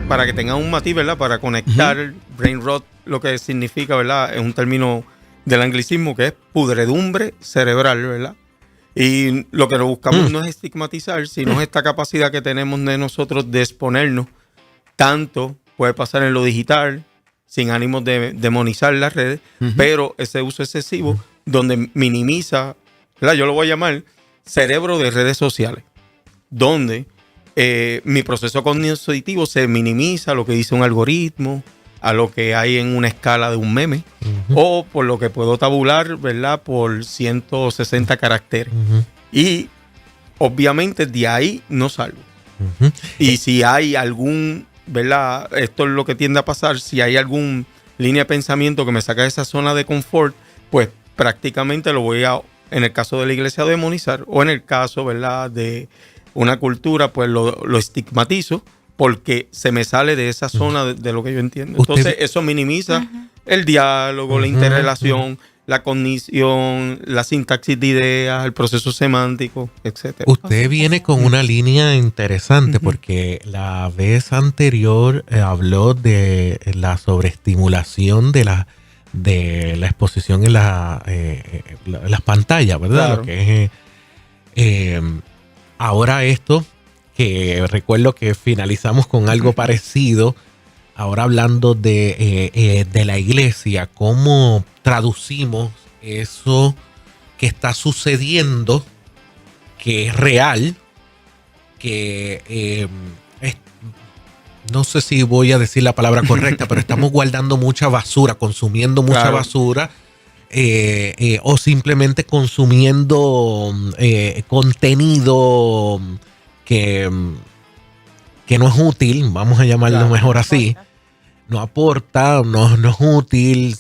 para que tengan un matiz, ¿verdad? Para conectar brain rot, lo que significa, ¿verdad? Es un término del anglicismo que es pudredumbre cerebral, ¿verdad? Y lo que buscamos no es estigmatizar, sino es esta capacidad que tenemos de nosotros de exponernos. Tanto puede pasar en lo digital, sin ánimos de demonizar las redes, pero ese uso excesivo donde minimiza, ¿verdad? Yo lo voy a llamar cerebro de redes sociales, donde mi proceso cognitivo se minimiza a lo que dice un algoritmo, a lo que hay en una escala de un meme, o por lo que puedo tabular, ¿verdad? Por 160 caracteres. Y obviamente de ahí no salgo. Y si hay algún, ¿verdad? Esto es lo que tiende a pasar, si hay alguna línea de pensamiento que me saca de esa zona de confort, pues prácticamente lo voy a, en el caso de la iglesia, demonizar, o en el caso, ¿verdad?, de una cultura, pues lo estigmatizo, porque se me sale de esa zona de lo que yo entiendo. Entonces, eso minimiza el diálogo, la interrelación, la cognición, la sintaxis de ideas, el proceso semántico, etc. Usted viene con una línea interesante porque la vez anterior habló de la sobreestimulación de la exposición en las pantallas, ¿verdad? Claro. Lo que es, ahora esto, que recuerdo que finalizamos con algo parecido, ahora hablando de la iglesia, ¿cómo traducimos eso que está sucediendo, que es real, que no sé si voy a decir la palabra correcta, pero estamos guardando mucha basura, consumiendo mucha basura, o simplemente consumiendo contenido que no es útil, vamos a llamarlo mejor así, no aporta, no es útil,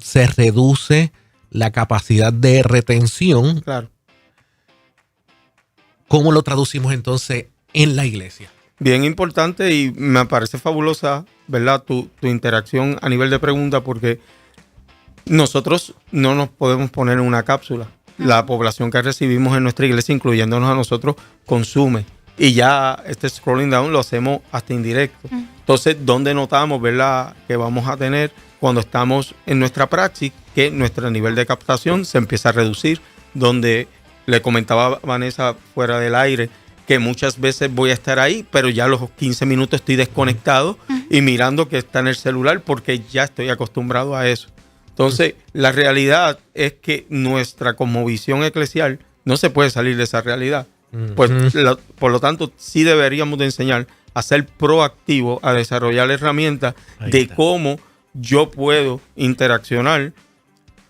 se reduce la capacidad de retención. Claro. ¿Cómo lo traducimos entonces en la iglesia? Bien importante, y me parece fabulosa, ¿verdad? Tu interacción a nivel de pregunta, porque nosotros no nos podemos poner en una cápsula. La población que recibimos en nuestra iglesia, incluyéndonos a nosotros, consume. Y ya este scrolling down lo hacemos hasta indirecto. Entonces, ¿dónde notamos, verdad, que vamos a tener cuando estamos en nuestra praxis que nuestro nivel de captación se empieza a reducir? Donde le comentaba a Vanessa fuera del aire que muchas veces voy a estar ahí, pero ya a los 15 minutos estoy desconectado y mirando que está en el celular porque ya estoy acostumbrado a eso. Entonces, la realidad es que nuestra cosmovisión eclesial no se puede salir de esa realidad. Pues, por lo tanto, sí deberíamos de enseñar a ser proactivo, a desarrollar herramientas de cómo yo puedo interaccionar,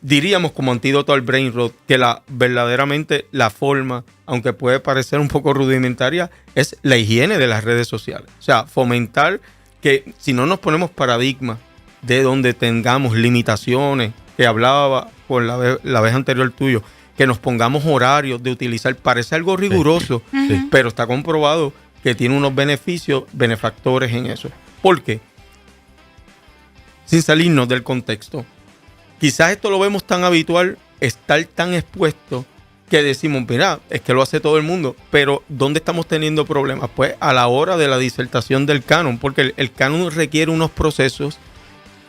diríamos como antídoto al brain rot, que verdaderamente la forma, aunque puede parecer un poco rudimentaria, es la higiene de las redes sociales. O sea, fomentar que si no nos ponemos paradigmas de donde tengamos limitaciones, que hablaba con la vez anterior tuyo, que nos pongamos horarios de utilizar, parece algo riguroso, pero está comprobado que tiene unos benefactores en eso. ¿Por qué? Sin salirnos del contexto. Quizás esto lo vemos tan habitual, estar tan expuesto, que decimos, mira, es que lo hace todo el mundo, pero ¿dónde estamos teniendo problemas? Pues a la hora de la disertación del canon, porque el canon requiere unos procesos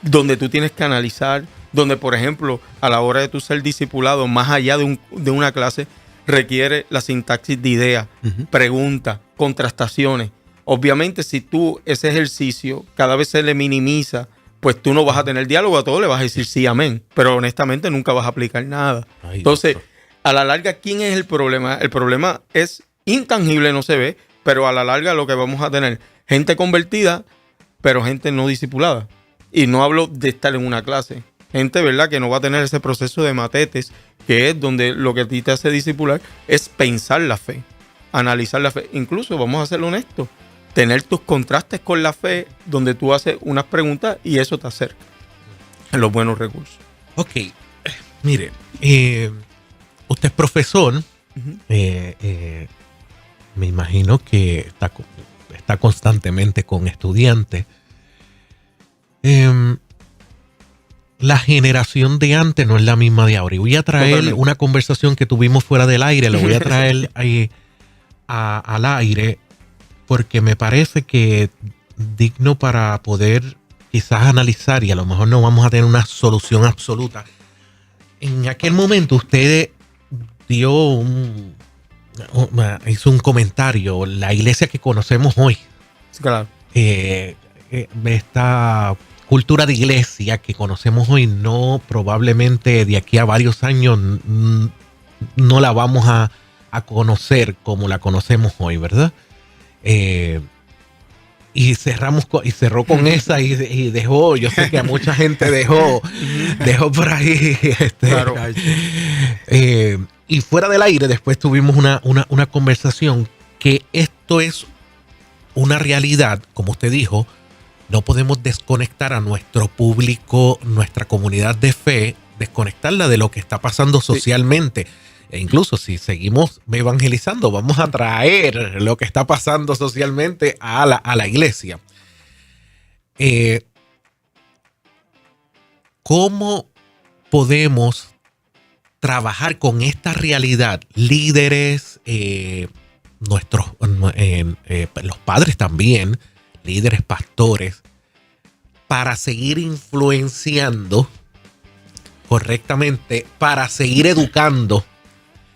donde tú tienes que analizar, donde, por ejemplo, a la hora de tú ser discipulado, más allá de una clase, requiere la sintaxis de ideas, preguntas, contrastaciones. Obviamente, si tú ese ejercicio cada vez se le minimiza, pues tú no vas a tener diálogo, a todo le vas a decir sí, amén, pero honestamente nunca vas a aplicar nada. Entonces, a la larga, ¿quién es el problema? El problema es intangible, no se ve, pero a la larga lo que vamos a tener, gente convertida, pero gente no discipulada. Y no hablo de estar en una clase. Gente, ¿verdad?, que no va a tener ese proceso de matetes, que es donde lo que a ti te hace discipular es pensar la fe, analizar la fe. Incluso, vamos a ser honestos, tener tus contrastes con la fe, donde tú haces unas preguntas y eso te acerca a los buenos recursos. Ok, mire, usted es profesor, me imagino que está constantemente con estudiantes. La generación de antes no es la misma de ahora. Y voy a traer una conversación que tuvimos fuera del aire, lo voy a traer al aire. porque me parece que digno para poder quizás analizar, y a lo mejor no vamos a tener una solución absoluta. En aquel momento usted hizo un comentario, la iglesia que conocemos hoy. Claro. Esta cultura de iglesia que conocemos hoy, no, probablemente de aquí a varios años no la vamos a conocer como la conocemos hoy, ¿verdad? Y cerró con esa y dejó, yo sé que a mucha gente dejó por ahí. Claro. Y fuera del aire después tuvimos una conversación que esto es una realidad, como usted dijo. No podemos desconectar a nuestro público, nuestra comunidad de fe, desconectarla de lo que está pasando socialmente. Sí. E incluso si seguimos evangelizando, vamos a traer lo que está pasando socialmente a la iglesia. ¿Cómo podemos trabajar con esta realidad? Líderes, los padres también, líderes, pastores, para seguir influenciando correctamente, para seguir educando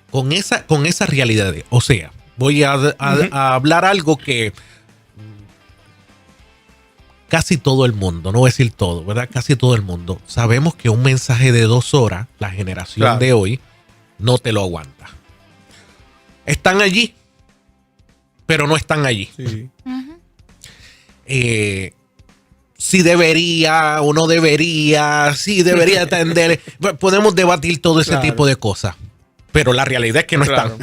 con esa realidad. O sea, voy a hablar algo que casi todo el mundo, no voy a decir todo, ¿verdad? Casi todo el mundo. Sabemos que un mensaje de 2 horas, la generación de hoy, no te lo aguanta. Están allí, pero no están allí. Sí. Si debería o no debería, si debería atender. Podemos debatir todo ese tipo de cosas. Pero la realidad es que no están.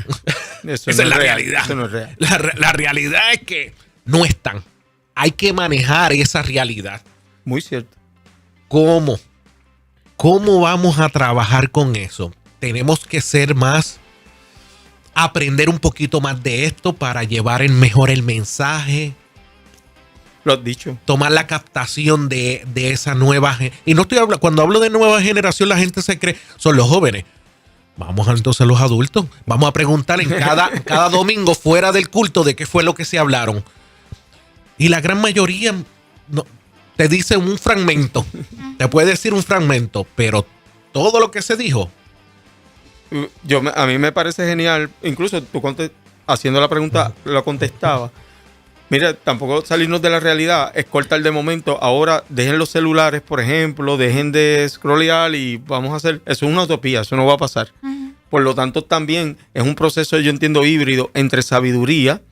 Esa es la realidad. Eso no es real. La realidad es que no están. Hay que manejar esa realidad. Muy cierto. ¿Cómo? ¿Cómo vamos a trabajar con eso? Tenemos que ser más, aprender un poquito más de esto para llevar mejor el mensaje. Lo has dicho. Tomar la captación de esa nueva. Y no estoy hablando, cuando hablo de nueva generación, la gente se cree, son los jóvenes. Vamos entonces a los adultos. Vamos a preguntar en cada domingo fuera del culto de qué fue lo que se hablaron. Y la gran mayoría te dice un fragmento. Te puede decir un fragmento, pero todo lo que se dijo. A mí me parece genial. Incluso tú haciendo la pregunta lo contestaba. Mira, tampoco salirnos de la realidad es cortar de momento. Ahora dejen los celulares, por ejemplo, dejen de scrollear y vamos a hacer. Eso es una utopía, eso no va a pasar. Por lo tanto, también es un proceso, yo entiendo, híbrido entre sabiduría,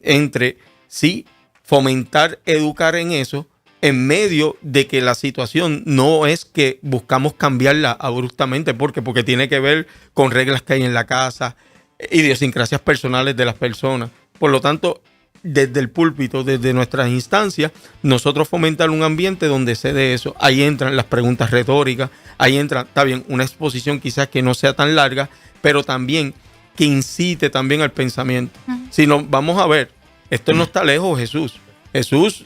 entre sí fomentar, educar en eso, en medio de que la situación no es que buscamos cambiarla abruptamente, porque tiene que ver con reglas que hay en la casa, idiosincrasias personales de las personas. Por lo tanto, desde el púlpito, desde nuestras instancias, nosotros fomentar un ambiente donde se dé eso. Ahí entran las preguntas retóricas, ahí entra, está bien, una exposición quizás que no sea tan larga, pero también que incite también al pensamiento. Si no, vamos a ver, esto no está lejos, Jesús. Jesús,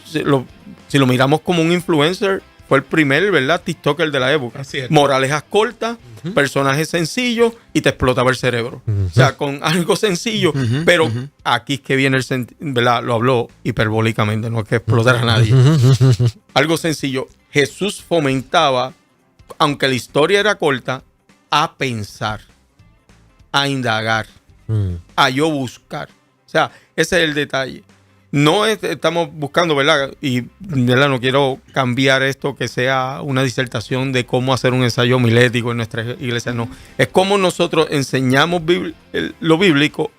si lo miramos como un influencer, fue el primer, ¿verdad?, TikToker de la época. Moralejas cortas, personajes sencillos y te explotaba el cerebro. O sea, con algo sencillo, pero aquí es que viene ¿verdad? Lo habló hiperbólicamente, no es que explotara a nadie. Algo sencillo. Jesús fomentaba, aunque la historia era corta, a pensar, a indagar, a yo buscar. O sea, ese es el detalle. No estamos buscando, ¿verdad? Y ¿verdad? No quiero cambiar esto que sea una disertación de cómo hacer un ensayo homilético en nuestra iglesia, no. Es cómo nosotros enseñamos lo bíblico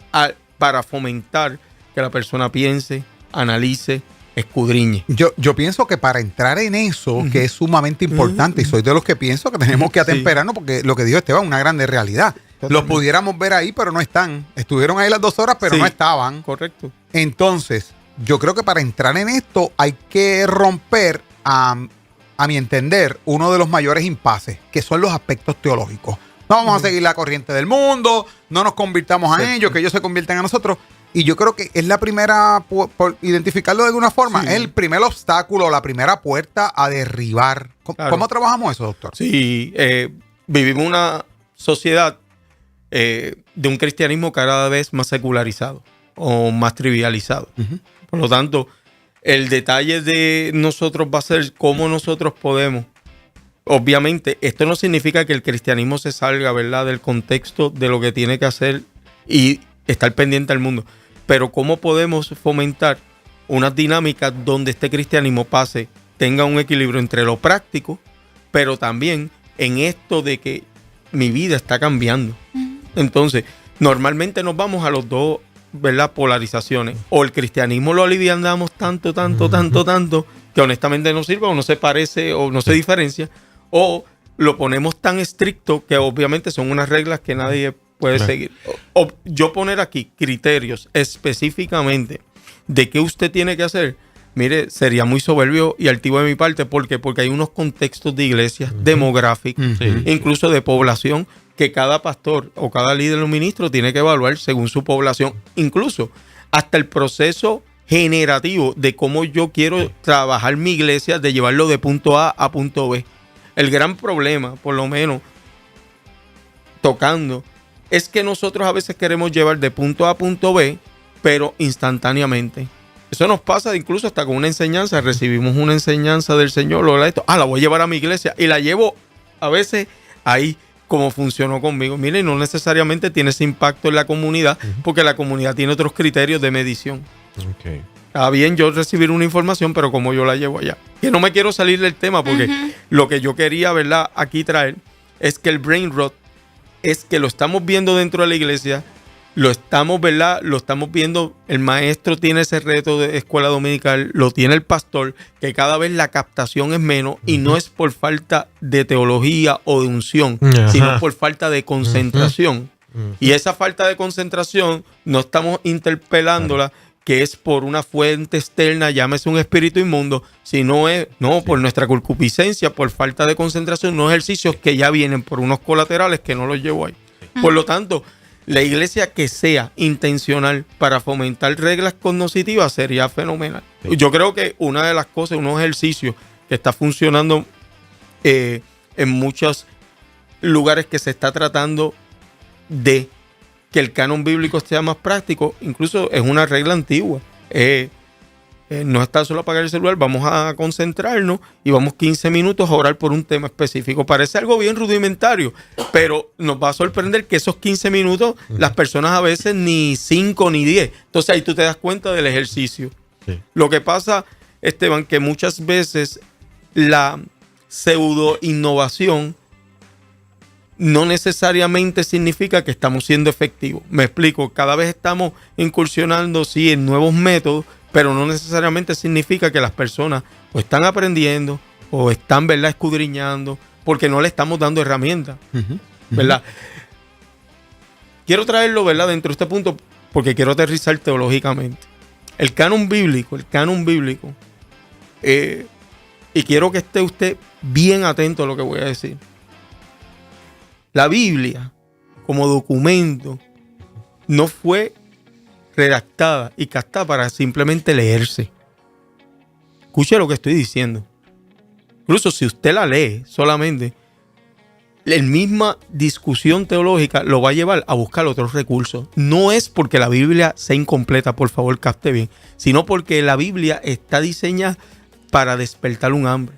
para fomentar que la persona piense, analice, escudriñe. Yo pienso que para entrar en eso, que es sumamente importante, y soy de los que pienso que tenemos que atemperarnos, porque lo que dijo Esteban es una grande realidad. Los pudiéramos ver ahí, pero no están. Estuvieron ahí las 2 horas, pero no estaban. Correcto. Entonces, yo creo que para entrar en esto hay que romper, a mi entender, uno de los mayores impases, que son los aspectos teológicos. No vamos a seguir la corriente del mundo, no nos convirtamos a ellos, que ellos se conviertan a nosotros. Y yo creo que es la primera, por identificarlo de alguna forma, es el primer obstáculo, la primera puerta a derribar. ¿Cómo trabajamos eso, doctor? Sí, vivimos una sociedad de un cristianismo cada vez más secularizado. o más trivializado. Por lo tanto, el detalle de nosotros va a ser cómo nosotros podemos. Obviamente, esto no significa que el cristianismo se salga, ¿verdad?, del contexto de lo que tiene que hacer y estar pendiente al mundo. Pero cómo podemos fomentar unas dinámicas donde este cristianismo tenga un equilibrio entre lo práctico, pero también en esto de que mi vida está cambiando. Entonces, normalmente nos vamos a los dos, ¿verdad?, polarizaciones. O el cristianismo lo alivianamos tanto, que honestamente no sirve o no se parece o no se diferencia. O lo ponemos tan estricto que obviamente son unas reglas que nadie puede seguir. O yo poner aquí criterios específicamente de qué usted tiene que hacer, mire, sería muy soberbio y altivo de mi parte. ¿Por qué? Porque hay unos contextos de iglesias demográficos, incluso de población, que cada pastor o cada líder o ministro tiene que evaluar según su población. Incluso hasta el proceso generativo de cómo yo quiero trabajar mi iglesia, de llevarlo de punto A a punto B. El gran problema, por lo menos, tocando, es que nosotros a veces queremos llevar de punto A a punto B, pero instantáneamente. Eso nos pasa incluso hasta con una enseñanza. Recibimos una enseñanza del Señor, la voy a llevar a mi iglesia y la llevo a veces ahí como funcionó conmigo. Miren, no necesariamente tiene ese impacto en la comunidad, porque la comunidad tiene otros criterios de medición. Está bien yo recibir una información, pero como yo la llevo allá. Que no me quiero salir del tema, porque lo que yo quería, ¿verdad?, aquí traer es que el brain rot es que lo estamos viendo dentro de la iglesia, lo estamos, ¿verdad?, lo estamos viendo, el maestro tiene ese reto de escuela dominical, lo tiene el pastor, que cada vez la captación es menos, y no es por falta de teología o de unción, sino por falta de concentración. Y esa falta de concentración no estamos interpelándola, que es por una fuente externa, llámese un espíritu inmundo, sino es por nuestra concupiscencia, por falta de concentración, no ejercicios que ya vienen por unos colaterales que no los llevo ahí. Por lo tanto, la iglesia que sea intencional para fomentar reglas cognitivas sería fenomenal. Yo creo que una de las cosas, unos ejercicios que está funcionando en muchos lugares que se está tratando de que el canon bíblico sea más práctico, incluso es una regla antigua. No está solo apagar el celular, vamos a concentrarnos y vamos 15 minutos a orar por un tema específico. Parece algo bien rudimentario, pero nos va a sorprender que esos 15 minutos las personas a veces ni 5 ni 10. Entonces ahí tú te das cuenta del ejercicio. Lo que pasa, Esteban, que muchas veces la pseudo innovación no necesariamente significa que estamos siendo efectivos. Me explico, cada vez estamos incursionando, sí, en nuevos métodos, pero no necesariamente significa que las personas o están aprendiendo o están, ¿verdad?, escudriñando, porque no le estamos dando herramientas, ¿verdad? Quiero traerlo, ¿verdad?, dentro de este punto, porque quiero aterrizar teológicamente. El canon bíblico, y quiero que esté usted bien atento a lo que voy a decir. La Biblia, como documento, no fue redactada y captada para simplemente leerse. Escuche lo que estoy diciendo. Incluso si usted la lee solamente, la misma discusión teológica lo va a llevar a buscar otros recursos. No es porque la Biblia sea incompleta, por favor, capte bien, sino porque la Biblia está diseñada para despertar un hambre.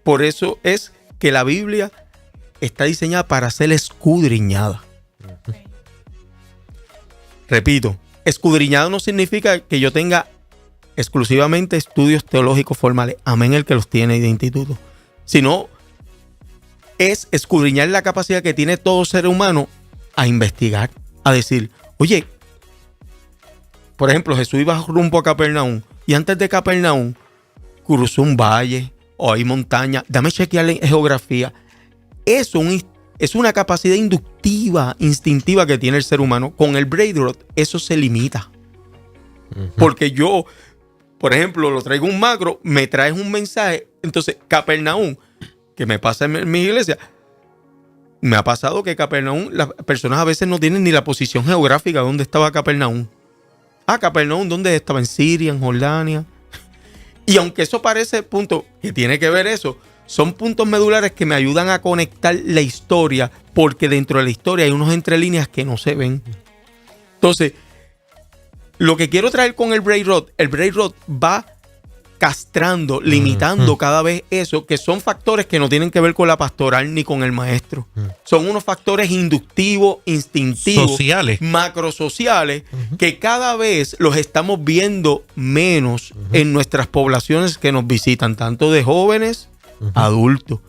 Por eso es que la Biblia está diseñada para ser escudriñada. Repito, escudriñado no significa que yo tenga exclusivamente estudios teológicos formales, amén el que los tiene de instituto, sino es escudriñar la capacidad que tiene todo ser humano a investigar, a decir, oye, por ejemplo, Jesús iba rumbo a Capernaum y antes de Capernaum cruzó un valle o hay montaña, dame chequear en geografía. Eso es una capacidad inductiva, instintiva que tiene el ser humano. Con el brain rot eso se limita. Porque yo, por ejemplo, lo traigo un macro, me traes un mensaje. Entonces, Capernaum, que me pasa en mi iglesia, me ha pasado que Capernaum, las personas a veces no tienen ni la posición geográfica de dónde estaba Capernaum. Capernaum, ¿dónde estaba? En Siria, en Jordania. Y aunque eso parece punto que tiene que ver eso, son puntos medulares que me ayudan a conectar la historia, porque dentro de la historia hay unos entrelíneas que no se ven. Entonces, lo que quiero traer con el brain rot va castrando, limitando cada vez eso, que son factores que no tienen que ver con la pastoral ni con el maestro. Son unos factores inductivos, instintivos, sociales, macrosociales, que cada vez los estamos viendo menos en nuestras poblaciones que nos visitan, tanto de jóvenes, adultos,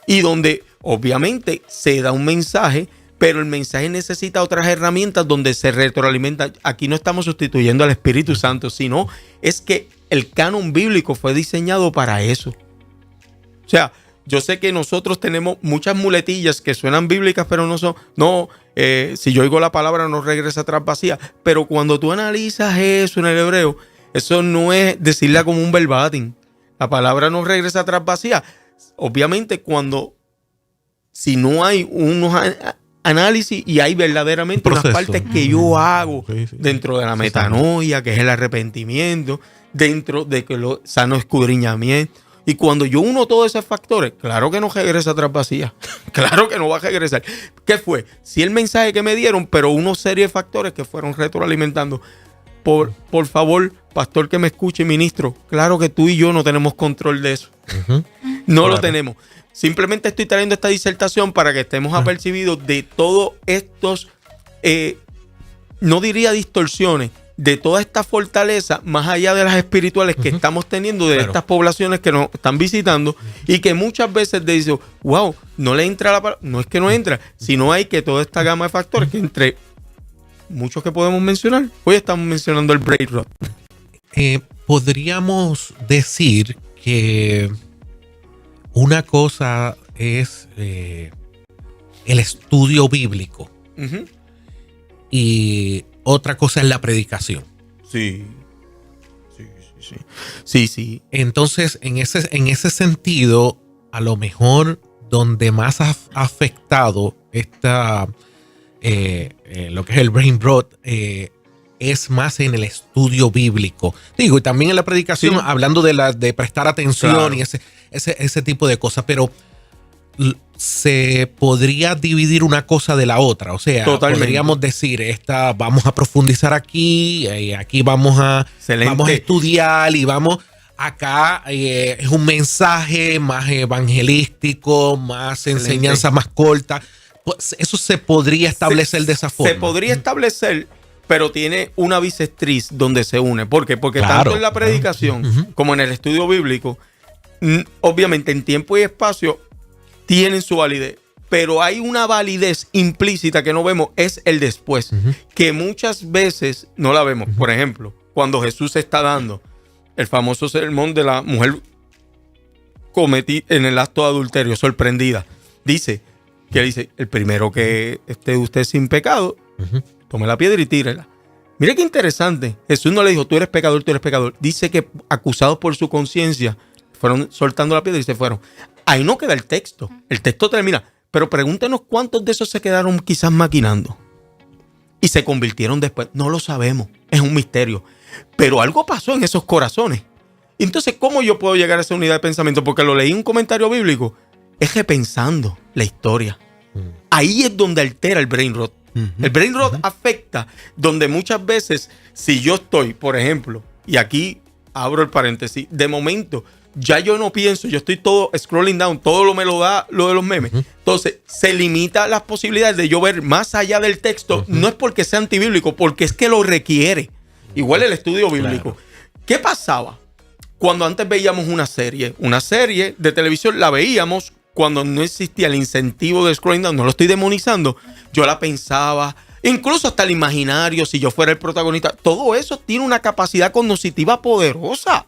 y donde obviamente se da un mensaje, pero el mensaje necesita otras herramientas donde se retroalimenta. Aquí no estamos sustituyendo al Espíritu Santo, sino es que el canon bíblico fue diseñado para eso. O sea, yo sé que nosotros tenemos muchas muletillas que suenan bíblicas, pero no son. No, si yo oigo la palabra no regresa atrás vacía. Pero cuando tú analizas eso en el hebreo, eso no es decirla como un verbatim. La palabra no regresa atrás vacía. Obviamente, si no hay unos análisis y hay verdaderamente unas partes que yo hago dentro de la metanoia, que es el arrepentimiento, dentro de que lo sano escudriñamiento. Y cuando yo uno todos esos factores, claro que no regresa atrás vacía. Claro que no va a regresar. ¿Qué fue? Sí, el mensaje que me dieron, pero una serie de factores que fueron retroalimentando. Por favor, pastor que me escuche, ministro, claro que tú y yo no tenemos control de eso. No lo tenemos. Simplemente estoy trayendo esta disertación para que estemos apercibidos de todos estos, no diría distorsiones, de toda esta fortaleza, más allá de las espirituales que estamos teniendo de estas poblaciones que nos están visitando y que muchas veces dicen, wow, no le entra la palabra. No es que no entra, sino hay que toda esta gama de factores que entre muchos que podemos mencionar, hoy estamos mencionando el brain rot. Podríamos decir que una cosa es el estudio bíblico y otra cosa es la predicación. Sí. Entonces, en ese sentido, a lo mejor donde más ha afectado lo que es el brain rot es más en el estudio bíblico. Digo, y también en la predicación, hablando de prestar atención y ese tipo de cosas, pero se podría dividir una cosa de la otra. O sea, podríamos decir, vamos a profundizar aquí, aquí vamos a estudiar y vamos acá, es un mensaje más evangelístico, más enseñanza más corta. Pues eso se podría establecer de esa forma. Se podría establecer, pero tiene una bisectriz donde se une. ¿Por qué? Porque tanto en la predicación como en el estudio bíblico, obviamente en tiempo y espacio tienen su validez, pero hay una validez implícita que no vemos, es el después, que muchas veces no la vemos. Por ejemplo, cuando Jesús está dando el famoso sermón de la mujer cometida en el acto de adulterio, sorprendida, dice, el primero que esté usted sin pecado, tome la piedra y tírela. Mire qué interesante. Jesús no le dijo, tú eres pecador, tú eres pecador. Dice que acusados por su conciencia, fueron soltando la piedra y se fueron. Ahí no queda el texto. El texto termina. Pero pregúntenos cuántos de esos se quedaron quizás maquinando y se convirtieron después. No lo sabemos. Es un misterio. Pero algo pasó en esos corazones. Entonces, ¿cómo yo puedo llegar a esa unidad de pensamiento? Porque lo leí en un comentario bíblico. Es repensando la historia. Ahí es donde altera el brain rot. El brain rot afecta donde muchas veces, si yo estoy, por ejemplo, y aquí abro el paréntesis, de momento ya yo no pienso, yo estoy todo scrolling down, todo me lo da lo de los memes. Entonces, se limita las posibilidades de yo ver más allá del texto. No es porque sea antibíblico, porque es que lo requiere. Igual el estudio bíblico. ¿Qué pasaba cuando antes veíamos una serie? Una serie de televisión la veíamos cuando no existía el incentivo de scrolling down. No lo estoy demonizando. Yo la pensaba, incluso hasta el imaginario, si yo fuera el protagonista. Todo eso tiene una capacidad cognitiva poderosa.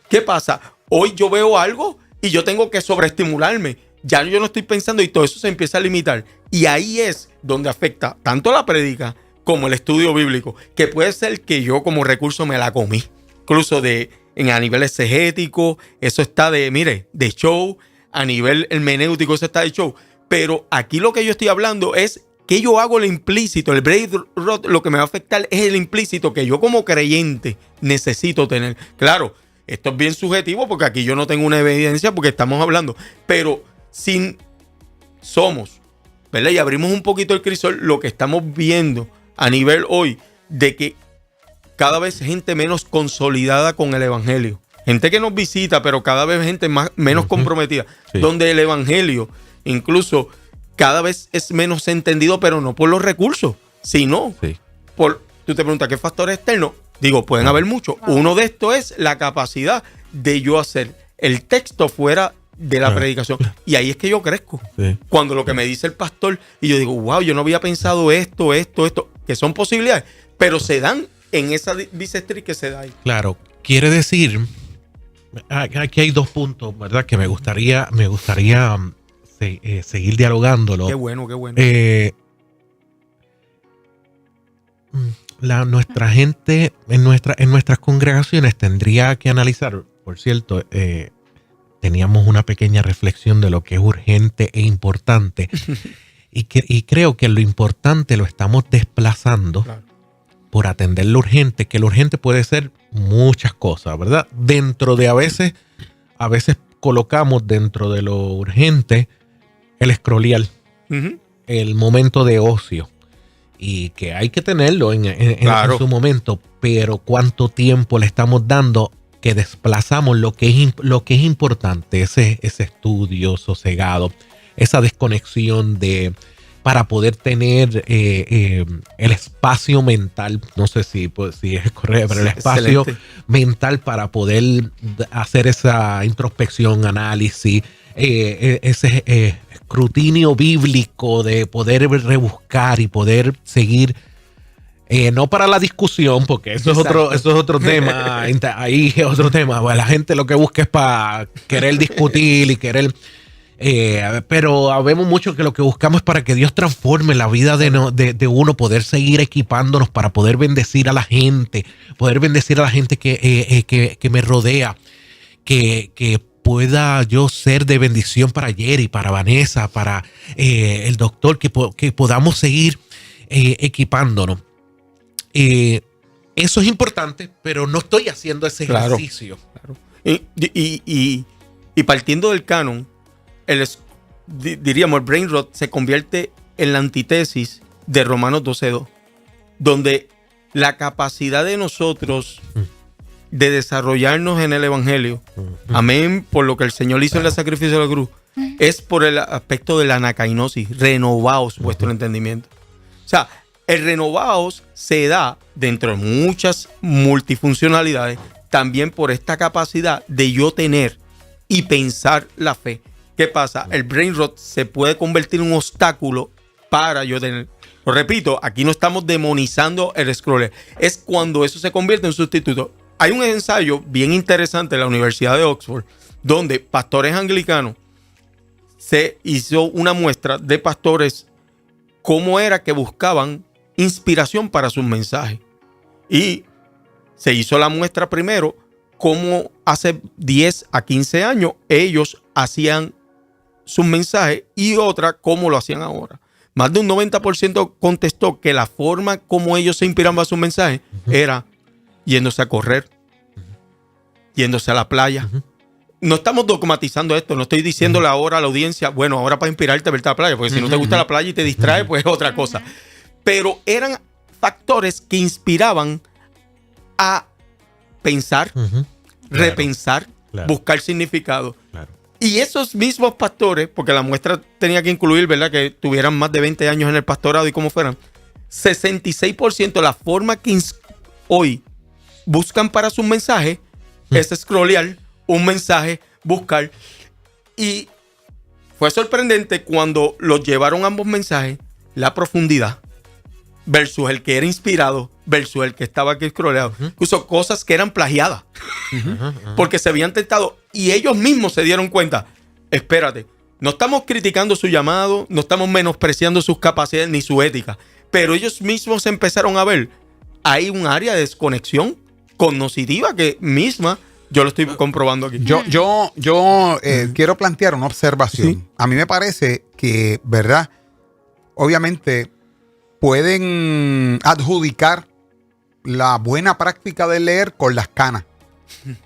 ¿Qué pasa? Hoy yo veo algo y yo tengo que sobreestimularme. Ya yo no estoy pensando y todo eso se empieza a limitar. Y ahí es donde afecta tanto la prédica como el estudio bíblico, que puede ser que yo como recurso me la comí. Incluso a nivel exegético, eso está de show. A nivel hermenéutico, eso está de show. Pero aquí lo que yo estoy hablando es que yo hago lo implícito. El brain rot, lo que me va a afectar es el implícito que yo como creyente necesito tener. Claro, esto es bien subjetivo porque aquí yo no tengo una evidencia porque estamos hablando. Pero somos, ¿verdad? Y abrimos un poquito el crisol, lo que estamos viendo a nivel hoy de que cada vez gente menos consolidada con el evangelio. Gente que nos visita, pero cada vez gente menos comprometida. Sí. Donde el evangelio, incluso, cada vez es menos entendido, pero no por los recursos, sino por... Tú te preguntas, ¿qué factor externo? Digo, pueden haber muchos. Uno de estos es la capacidad de yo hacer el texto fuera de la predicación. Y ahí es que yo crezco. Sí. Cuando lo que me dice el pastor, y yo digo, wow, yo no había pensado esto, que son posibilidades, pero se dan en esa bisectriz que se da ahí. Claro, quiere decir, aquí hay 2 puntos, ¿verdad? Que me gustaría seguir dialogándolo. Qué bueno, qué bueno. Nuestra gente en nuestras congregaciones tendría que analizar, por cierto, teníamos una pequeña reflexión de lo que es urgente e importante y creo que lo importante lo estamos desplazando por atender lo urgente, que lo urgente puede ser muchas cosas, ¿verdad? Dentro de a veces colocamos dentro de lo urgente el scrollear, el momento de ocio. Y que hay que tenerlo en su momento, pero cuánto tiempo le estamos dando que desplazamos lo que es importante, ese estudio sosegado, esa desconexión para poder tener el espacio mental, no sé si es correcto, pero el espacio mental para poder hacer esa introspección, análisis, ese escrutinio bíblico de poder rebuscar y poder seguir, no para la discusión, porque eso es otro tema, ahí es otro tema. Bueno, la gente lo que busca es para querer discutir y querer, pero vemos mucho que lo que buscamos es para que Dios transforme la vida de uno, poder seguir equipándonos para poder bendecir a la gente, que me rodea, que pueda yo ser de bendición para Jerry, para Vanessa, para el doctor, que podamos seguir equipándonos. Eso es importante, pero no estoy haciendo ese ejercicio. Claro. Y partiendo del canon, diríamos, el brain rot se convierte en la antítesis de Romanos 12:2, donde la capacidad de nosotros de desarrollarnos en el evangelio, amén, por lo que el Señor hizo en el sacrificio de la cruz, es por el aspecto de la anacainosis, renovaos vuestro entendimiento. O sea, el renovaos se da dentro de muchas multifuncionalidades, también por esta capacidad de yo tener y pensar la fe. ¿Qué pasa? El brain rot se puede convertir en un obstáculo para yo tener. Lo repito, aquí no estamos demonizando el scroller, es cuando eso se convierte en sustituto. Hay un ensayo bien interesante en la Universidad de Oxford, donde pastores anglicanos se hizo una muestra de pastores, cómo era que buscaban inspiración para sus mensajes. Y se hizo la muestra primero, cómo hace 10 a 15 años ellos hacían sus mensajes, y otra, cómo lo hacían ahora. Más de un 90% contestó que la forma como ellos se inspiraban a sus mensajes era yéndose a correr, yéndose a la playa. No estamos dogmatizando esto, no estoy diciéndole ahora a la audiencia, bueno, ahora para inspirarte a verte a la playa, porque si no te gusta la playa y te distrae, pues es otra cosa. Pero eran factores que inspiraban a pensar, repensar, buscar significado. Y esos mismos pastores, porque la muestra tenía que incluir, ¿verdad?, que tuvieran más de 20 años en el pastorado y como fueran, 66% la forma que hoy buscan para sus mensajes es scrollear un mensaje, buscar. Y fue sorprendente cuando los llevaron ambos mensajes, la profundidad versus el que era inspirado versus el que estaba aquí scrolleado. Incluso cosas que eran plagiadas porque se habían tentado, y ellos mismos se dieron cuenta, espérate, no estamos criticando su llamado, no estamos menospreciando sus capacidades ni su ética, pero ellos mismos empezaron a ver, hay un área de desconexión cognitiva que misma yo lo estoy comprobando aquí. Yo quiero plantear una observación. ¿Sí? A mí me parece que, ¿verdad? Obviamente pueden adjudicar la buena práctica de leer con las canas.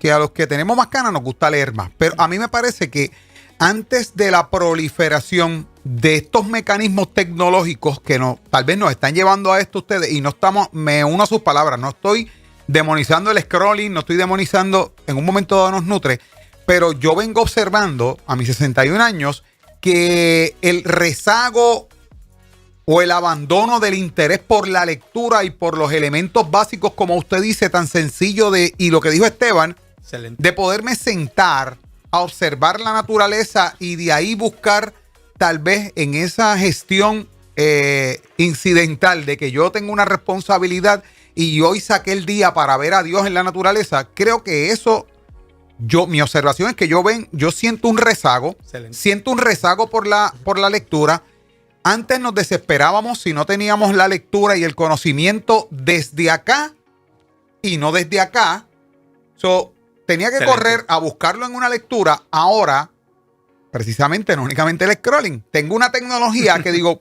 Que a los que tenemos más canas nos gusta leer más. Pero a mí me parece que antes de la proliferación de estos mecanismos tecnológicos que tal vez nos están llevando a esto ustedes, y no estamos, me uno a sus palabras, no estoy demonizando el scrolling, no estoy demonizando, en un momento dado nos nutre, pero yo vengo observando a mis 61 años que el rezago o el abandono del interés por la lectura y por los elementos básicos, como usted dice, tan sencillo y lo que dijo Esteban, Excelente. de poderme sentar a observar la naturaleza y de ahí buscar tal vez en esa gestión incidental de que yo tengo una responsabilidad y hoy saqué el día para ver a Dios en la naturaleza. Creo que eso, mi observación es que yo siento un rezago. Excelente. Siento un rezago por la lectura. Antes nos desesperábamos si no teníamos la lectura y el conocimiento desde acá y no desde acá. Tenía que Excelente. correr a buscarlo en una lectura. Ahora, precisamente, no únicamente el scrolling. Tengo una tecnología que digo,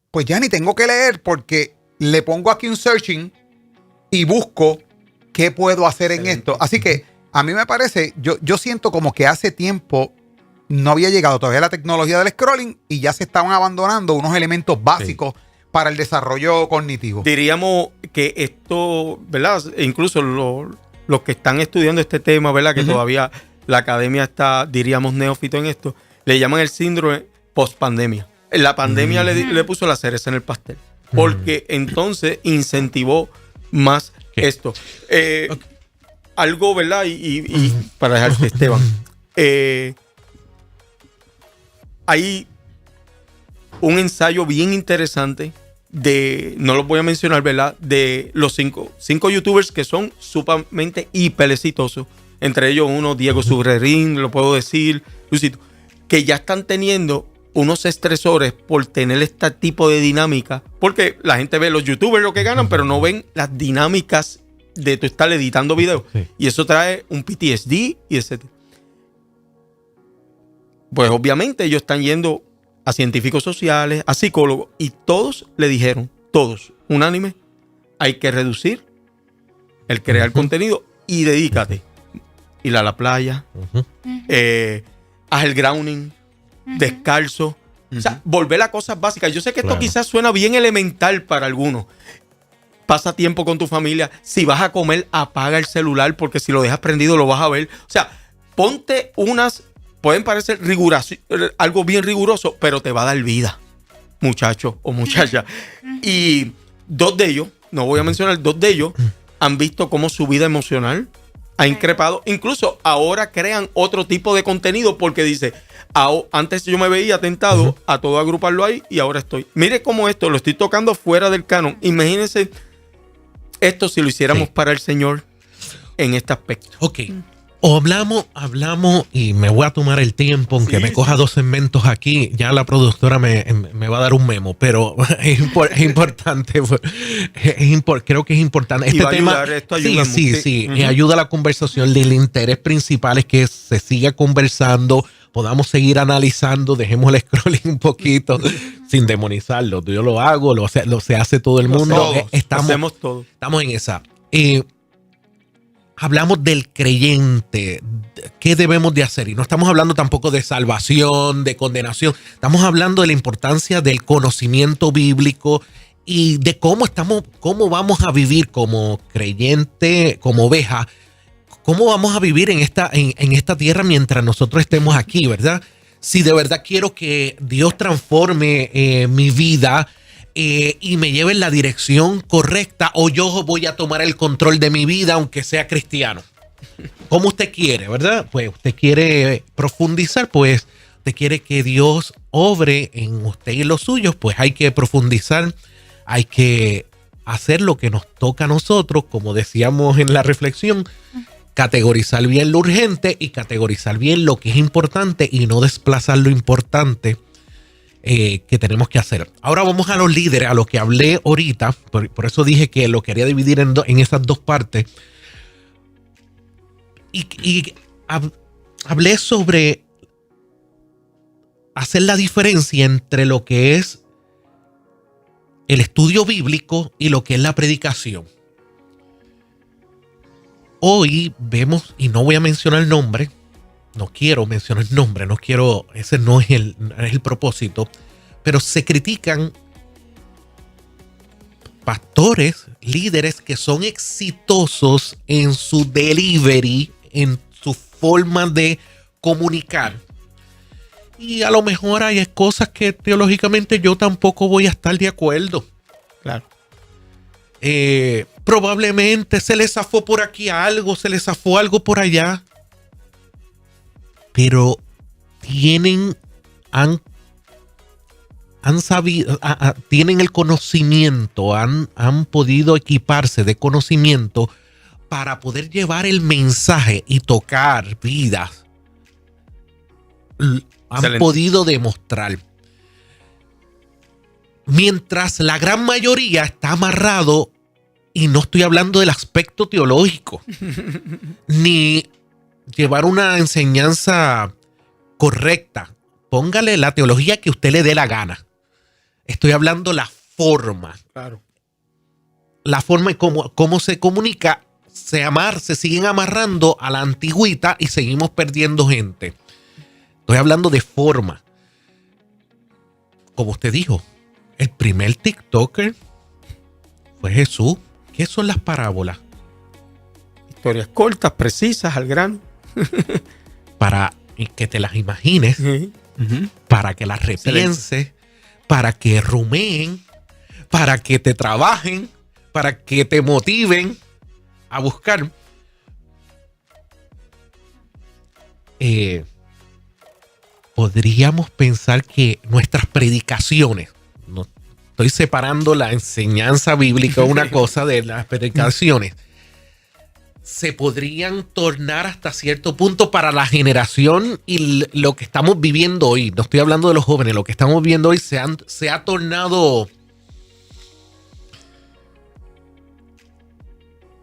pues ya ni tengo que leer porque le pongo aquí un searching y busco qué puedo hacer en Excelente. esto. Así que a mí me parece, yo siento como que hace tiempo no había llegado todavía la tecnología del scrolling y ya se estaban abandonando unos elementos básicos para el desarrollo cognitivo. Diríamos que esto, ¿verdad? E incluso los que están estudiando este tema, ¿verdad? Que todavía la academia está, diríamos, neófito en esto, le llaman el síndrome post-pandemia. La pandemia le puso la cereza en el pastel, porque entonces incentivó más esto. Algo, ¿verdad? Y para dejarte, Esteban, hay un ensayo bien interesante no los voy a mencionar, ¿verdad? De los cinco youtubers que son sumamente hiper exitosos. Entre ellos uno, Diego Subrerín, lo puedo decir, Lucito, que ya están teniendo unos estresores por tener este tipo de dinámica, porque la gente ve los youtubers lo que ganan, pero no ven las dinámicas de tú estar editando videos. Sí. Y eso trae un PTSD y etc. Pues obviamente ellos están yendo a científicos sociales, a psicólogos, y todos le dijeron, todos, unánime, hay que reducir el crear contenido y dedícate. Ir a la playa, haz el grounding, descalzo. O sea, volver a cosas básicas. Yo sé que esto quizás suena bien elemental para algunos. Pasa tiempo con tu familia. Si vas a comer, apaga el celular, porque si lo dejas prendido lo vas a ver. O sea, ponte pueden parecer algo bien riguroso, pero te va a dar vida, muchacho o muchacha. Y dos de ellos, no voy a mencionar, dos de ellos han visto cómo su vida emocional ha increpado. Incluso ahora crean otro tipo de contenido porque dice, antes yo me veía tentado a todo agruparlo ahí y ahora estoy. Mire cómo esto lo estoy tocando fuera del canon. Imagínense esto si lo hiciéramos para el Señor en este aspecto. Ok. O hablamos y me voy a tomar el tiempo, aunque me coja 2 segmentos aquí, ya la productora me va a dar un memo, pero es importante, creo que es importante. Este tema, esto ayuda mucho. Sí, ayuda a la conversación. El interés principal es que se siga conversando, podamos seguir analizando, dejemos el scrolling un poquito, sin demonizarlo. Yo lo hago, se hace todo el mundo. Hacemos todo. Estamos en esa. Hablamos del creyente, qué debemos de hacer. Y no estamos hablando tampoco de salvación, de condenación. Estamos hablando de la importancia del conocimiento bíblico y de cómo vamos a vivir como creyente, como oveja. Cómo vamos a vivir en esta tierra mientras nosotros estemos aquí, ¿verdad? Si de verdad quiero que Dios transforme mi vida y me lleve en la dirección correcta, o yo voy a tomar el control de mi vida aunque sea cristiano. Como usted quiere, ¿verdad? Pues usted quiere profundizar, pues usted quiere que Dios obre en usted y los suyos, pues hay que profundizar, hay que hacer lo que nos toca a nosotros, como decíamos en la reflexión, categorizar bien lo urgente y categorizar bien lo que es importante y no desplazar lo importante que tenemos que hacer. Ahora vamos a los líderes, a lo que hablé ahorita, por eso dije que lo quería dividir en esas 2 partes. Y hablé sobre hacer la diferencia entre lo que es el estudio bíblico y lo que es la predicación. Hoy vemos, y no voy a mencionar el nombre, no quiero mencionar el nombre, ese no es el propósito, pero se critican pastores, líderes que son exitosos en su delivery, en su forma de comunicar. Y a lo mejor hay cosas que teológicamente yo tampoco voy a estar de acuerdo. Claro. Probablemente se les zafó por aquí algo, se les zafó algo por allá. Pero han sabido, tienen el conocimiento, han podido equiparse de conocimiento para poder llevar el mensaje y tocar vidas. Han Excelente. podido demostrar. Mientras la gran mayoría está amarrado, y no estoy hablando del aspecto teológico, ni llevar una enseñanza correcta. Póngale la teología que usted le dé la gana. Estoy hablando la forma. Claro. La forma en cómo se comunica, se siguen amarrando a la antigüita y seguimos perdiendo gente. Estoy hablando de forma. Como usted dijo, el primer TikToker fue Jesús. ¿Qué son las parábolas? Historias cortas, precisas, al grano. Para que te las imagines, para que las repienses, para que rumeen, para que te trabajen, para que te motiven a buscar. Podríamos pensar que nuestras predicaciones, no estoy separando la enseñanza bíblica una cosa de las predicaciones, se podrían tornar hasta cierto punto para la generación y lo que estamos viviendo hoy. No estoy hablando de los jóvenes, lo que estamos viviendo hoy se ha tornado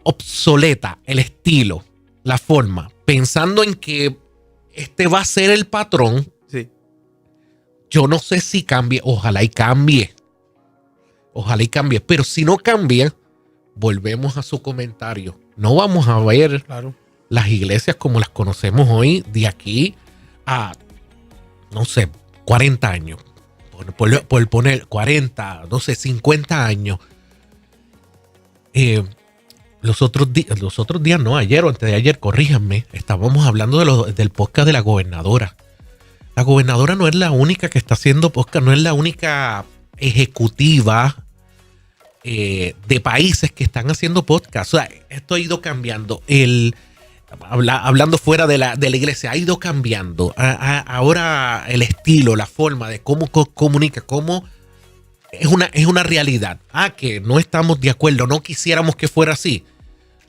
obsoleta, el estilo, la forma, pensando en que este va a ser el patrón. Sí. Yo no sé si cambie, ojalá y cambie. Ojalá y cambie, pero si no cambia, volvemos a su comentario. No vamos a ver las iglesias como las conocemos hoy de aquí a, no sé, 40 años. Por poner 40, no sé, 50 años. Los otros días, no, ayer o antes de ayer, corríjanme, estábamos hablando del podcast de la gobernadora. La gobernadora no es la única que está haciendo podcast, no es la única ejecutiva de países que están haciendo podcast. O sea, esto ha ido cambiando. Hablando fuera de la iglesia, ha ido cambiando. Ahora el estilo, la forma de cómo comunica, cómo es una realidad. Que no estamos de acuerdo, no quisiéramos que fuera así.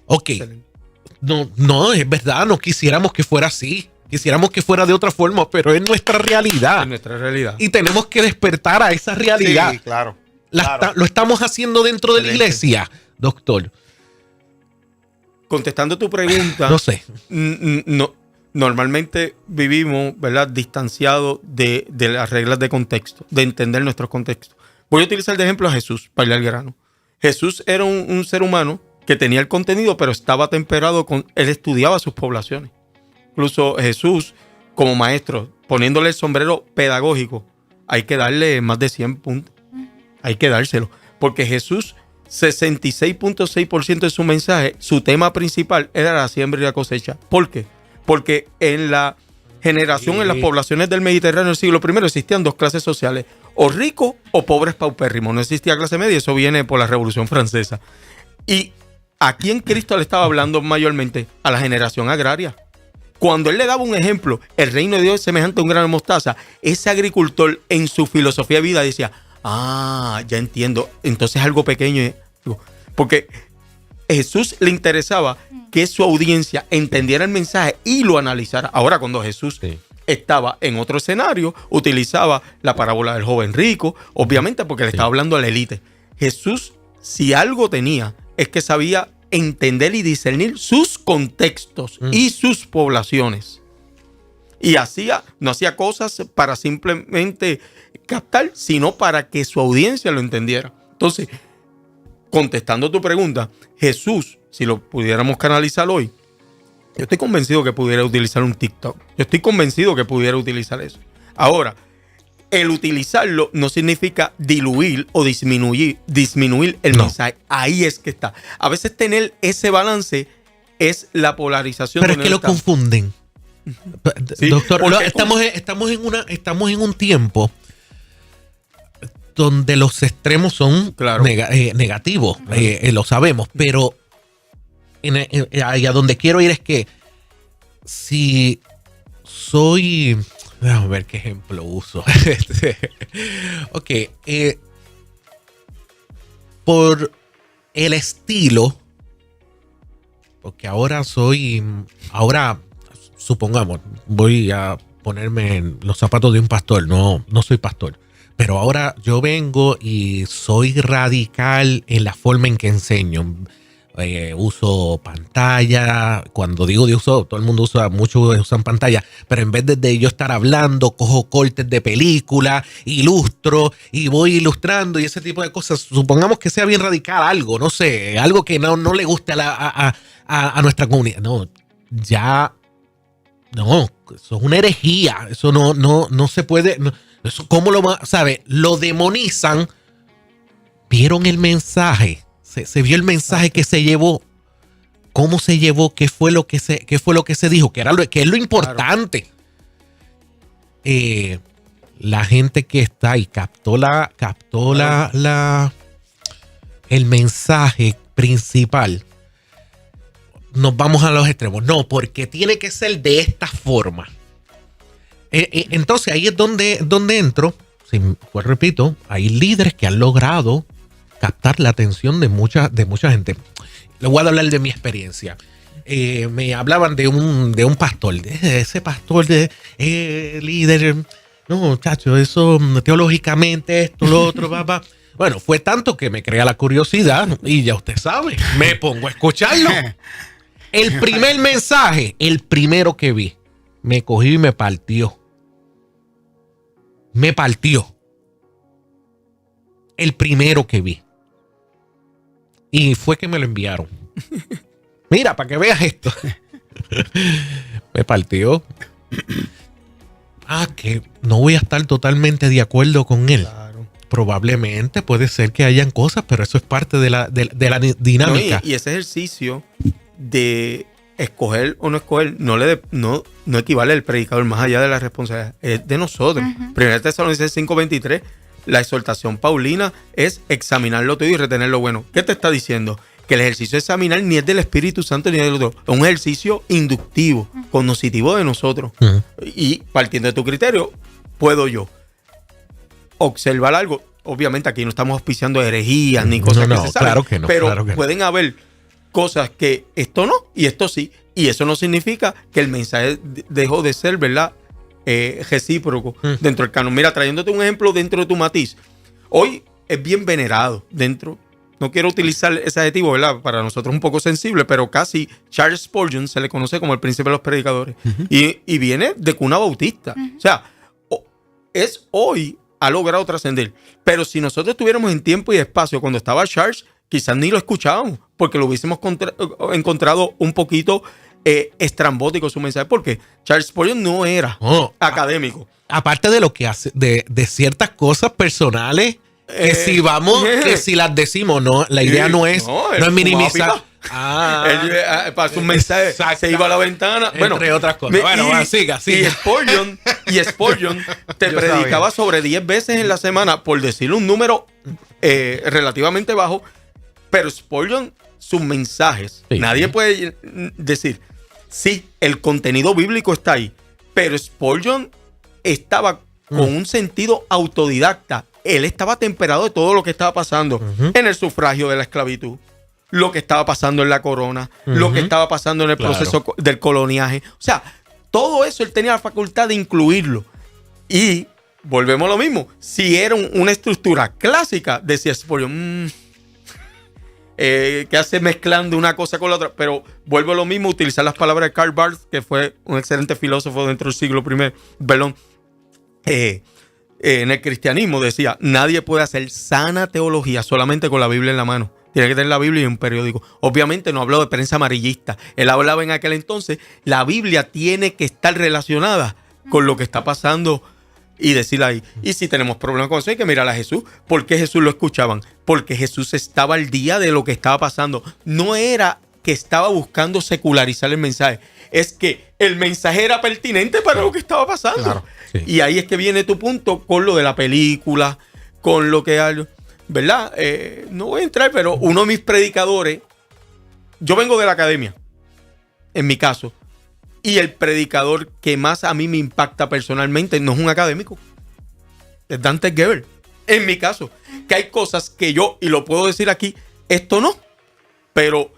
Ok. Excelente. No, es verdad, no quisiéramos que fuera así. Quisiéramos que fuera de otra forma, pero es nuestra realidad. Es nuestra realidad. Y tenemos que despertar a esa realidad. Sí, claro. Lo estamos haciendo dentro de la iglesia, doctor. Contestando tu pregunta, No sé. no, normalmente vivimos, ¿verdad?, distanciados de las reglas de contexto, de entender nuestros contextos. Voy a utilizar de ejemplo a Jesús, para ir al grano. Jesús era un ser humano que tenía el contenido, pero estaba temperado él estudiaba sus poblaciones. Incluso Jesús, como maestro, poniéndole el sombrero pedagógico, hay que darle más de 100 puntos. Hay que dárselo. Porque Jesús, 66.6% de su mensaje, su tema principal era la siembra y la cosecha. ¿Por qué? Porque en la generación, en las poblaciones del Mediterráneo del siglo I existían dos clases sociales, o ricos o pobres paupérrimos. No existía clase media, eso viene por la Revolución Francesa. ¿Y a quién Cristo le estaba hablando mayormente? A la generación agraria. Cuando él le daba un ejemplo, el reino de Dios es semejante a un grano de mostaza, ese agricultor en su filosofía de vida decía, ya entiendo, entonces algo pequeño. Porque a Jesús le interesaba que su audiencia entendiera el mensaje y lo analizara. Ahora, cuando Jesús estaba en otro escenario, utilizaba la parábola del joven rico, obviamente porque le estaba hablando a la élite. Jesús, si algo tenía, es que sabía entender y discernir sus contextos y sus poblaciones. Y no hacía cosas para simplemente captar, sino para que su audiencia lo entendiera. Entonces, contestando tu pregunta, Jesús, si lo pudiéramos canalizar hoy, yo estoy convencido que pudiera utilizar un TikTok. Yo estoy convencido que pudiera utilizar eso. Ahora, el utilizarlo no significa diluir o disminuir el mensaje. Ahí es que está. A veces tener ese balance es la polarización. Pero es que lo confunden. Sí, doctor, estamos en un tiempo donde los extremos son negativos, lo sabemos, pero a donde quiero ir es que si soy... Déjame ver qué ejemplo uso. Ok. Por el estilo, porque ahora supongamos, voy a ponerme en los zapatos de un pastor, no soy pastor, pero ahora yo vengo y soy radical en la forma en que enseño. Uso pantalla. Cuando digo de uso, todo el mundo usan pantalla, pero en vez de yo estar hablando, cojo cortes de película, ilustro y voy ilustrando y ese tipo de cosas. Supongamos que sea bien radical algo, no sé, algo que no le guste a nuestra comunidad. No, eso es una herejía. Eso no se puede. No, eso, ¿cómo sabe? Lo demonizan. ¿Vieron el mensaje? Se vio el mensaje que se llevó. ¿Cómo se llevó? ¿Qué fue lo que se dijo? Que es lo importante. Claro. La gente que está ahí captó el mensaje principal. Nos vamos a los extremos. No, porque tiene que ser de esta forma. Entonces ahí es donde entro. Pues repito, hay líderes que han logrado captar la atención de mucha gente. Les voy a hablar de mi experiencia. Me hablaban de un pastor. Ese pastor líder. No, chacho, eso teológicamente, esto, lo otro, papá. Bueno, fue tanto que me crea la curiosidad y ya usted sabe, me pongo a escucharlo. El primer mensaje, el primero que vi, me cogió y me partió. Me partió. El primero que vi. Y fue que me lo enviaron. Mira, para que veas esto. Me partió. Que no voy a estar totalmente de acuerdo con él. Claro. Probablemente puede ser que hayan cosas, pero eso es parte de la dinámica. Y ese ejercicio de escoger o no escoger no equivale al predicador más allá de la responsabilidad. Es de nosotros. Uh-huh. 1 Tesalonicenses 5:23. La exhortación paulina es examinarlo todo y retener lo bueno. ¿Qué te está diciendo? Que el ejercicio de examinar ni es del Espíritu Santo ni del otro. Es un ejercicio inductivo, cognoscitivo de nosotros. Uh-huh. Y partiendo de tu criterio, puedo yo observar algo. Obviamente aquí no estamos auspiciando herejías ni cosas que se saben. Claro que no. Pero claro que pueden haber cosas que esto no y esto sí. Y eso no significa que el mensaje dejó de ser, ¿verdad?, recíproco dentro del canon. Mira, trayéndote un ejemplo dentro de tu matiz. Hoy es bien venerado dentro. No quiero utilizar ese adjetivo, ¿verdad? Para nosotros un poco sensible, pero casi Charles Spurgeon se le conoce como el príncipe de los predicadores. Uh-huh. Y viene de cuna bautista. Uh-huh. O sea, hoy ha logrado trascender. Pero si nosotros estuviéramos en tiempo y espacio cuando estaba Charles, quizás ni lo escuchábamos, porque lo hubiésemos encontrado un poquito estrambótico su mensaje, porque Charles Spurgeon no era académico. Aparte de lo que hace, de ciertas cosas personales, que si las decimos, no, la idea no es minimizar. Para su mensaje se iba a la ventana. Entre otras cosas. Siga. Y Spurgeon te predicaba sobre 10 veces en la semana, por decirle un número relativamente bajo, pero Spurgeon, sus mensajes, nadie puede decir, sí, el contenido bíblico está ahí, pero Spurgeon estaba con un sentido autodidacta. Él estaba temperado de todo lo que estaba pasando en el sufragio de la esclavitud, lo que estaba pasando en la corona, lo que estaba pasando en el proceso del coloniaje. O sea, todo eso él tenía la facultad de incluirlo. Y volvemos a lo mismo. Si era una estructura clásica, decía Spurgeon, que hace mezclando una cosa con la otra. Pero vuelvo a lo mismo, utilizar las palabras de Karl Barth, que fue un excelente filósofo dentro del siglo I. En el cristianismo decía, nadie puede hacer sana teología solamente con la Biblia en la mano. Tiene que tener la Biblia y un periódico. Obviamente no habló de prensa amarillista. Él hablaba en aquel entonces, la Biblia tiene que estar relacionada con lo que está pasando y decir ahí. Y si tenemos problemas con eso, hay que mirar a Jesús. ¿Por qué Jesús lo escuchaban? Porque Jesús estaba al día de lo que estaba pasando. No era que estaba buscando secularizar el mensaje. Es que el mensaje era pertinente para lo que estaba pasando. Claro. Sí. Y ahí es que viene tu punto con lo de la película, con lo que hay, ¿verdad? No voy a entrar, pero uno de mis predicadores, yo vengo de la academia, en mi caso, y el predicador que más a mí me impacta personalmente no es un académico, es Dante Gebel. En mi caso, que hay cosas que yo, y lo puedo decir aquí, esto no, pero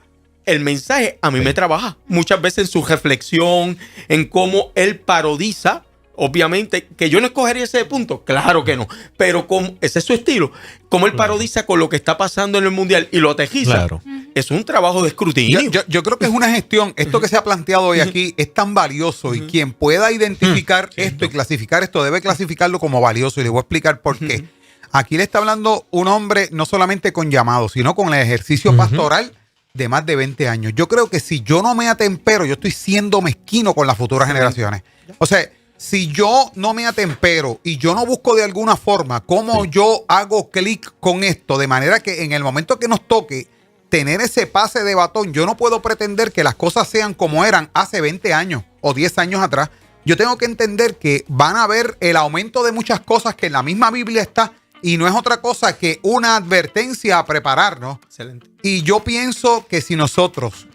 el mensaje a mí me trabaja muchas veces en su reflexión, en cómo él parodiza. Obviamente, que yo no escogería ese punto, claro que no, pero como ese es su estilo, como él parodiza con lo que está pasando en el mundial y lo tejiza, Claro. es un trabajo de escrutinio. Yo creo que es una gestión, esto que se ha planteado hoy aquí es tan valioso y quien pueda identificar esto y clasificar esto debe clasificarlo como valioso y le voy a explicar por qué. Aquí le está hablando un hombre no solamente con llamado, sino con el ejercicio pastoral de más de 20 años. Yo creo que si yo no me atempero, yo estoy siendo mezquino con las futuras generaciones. O sea, si yo no me atempero y yo no busco de alguna forma cómo yo hago clic con esto, de manera que en el momento que nos toque tener ese pase de batón, yo no puedo pretender que las cosas sean como eran hace 20 años o 10 años atrás. Yo tengo que entender que van a haber el aumento de muchas cosas que en la misma Biblia está y no es otra cosa que una advertencia a prepararnos. Excelente. Y yo pienso que si nosotros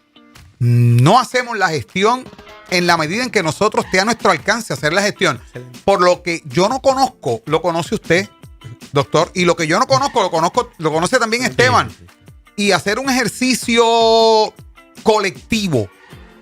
no hacemos la gestión en la medida en que nosotros esté a nuestro alcance hacer la gestión, Excelente. por lo que yo no conozco, lo conoce usted, doctor, y lo que yo no conozco, lo conoce también Esteban. Y hacer un ejercicio colectivo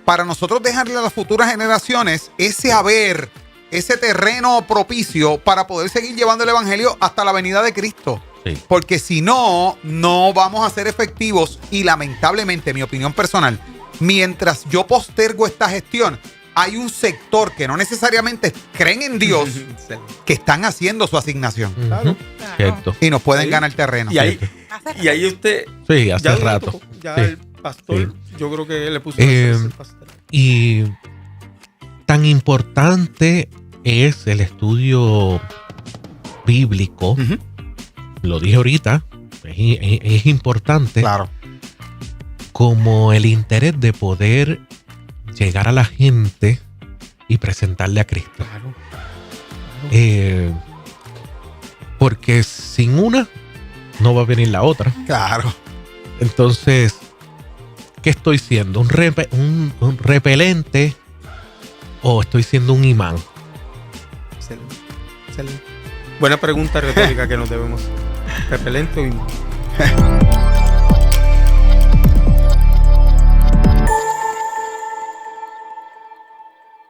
para nosotros dejarle a las futuras generaciones ese haber, ese terreno propicio para poder seguir llevando el evangelio hasta la venida de Cristo. Sí. Porque si no, no vamos a ser efectivos y lamentablemente, mi opinión personal, mientras yo postergo esta gestión, hay un sector que no necesariamente creen en Dios Excelente. que están haciendo su asignación Claro. Cierto. y nos pueden Ahí. ganar terreno. Y ahí usted... Sí, hace ya rato. tocó, ya Sí. el pastor, Sí. yo creo que le puso Eh, el pastor. Y tan importante es el estudio bíblico, Ujú. lo dije ahorita, es importante Claro. como el interés de poder llegar a la gente y presentarle a Cristo. Claro. Porque sin una no va a venir la otra. Claro. Entonces, ¿qué estoy siendo? ¿Un repelente o estoy siendo un imán? Excelente. Excelente. Buena pregunta retórica que nos debemos. Repelente o imán.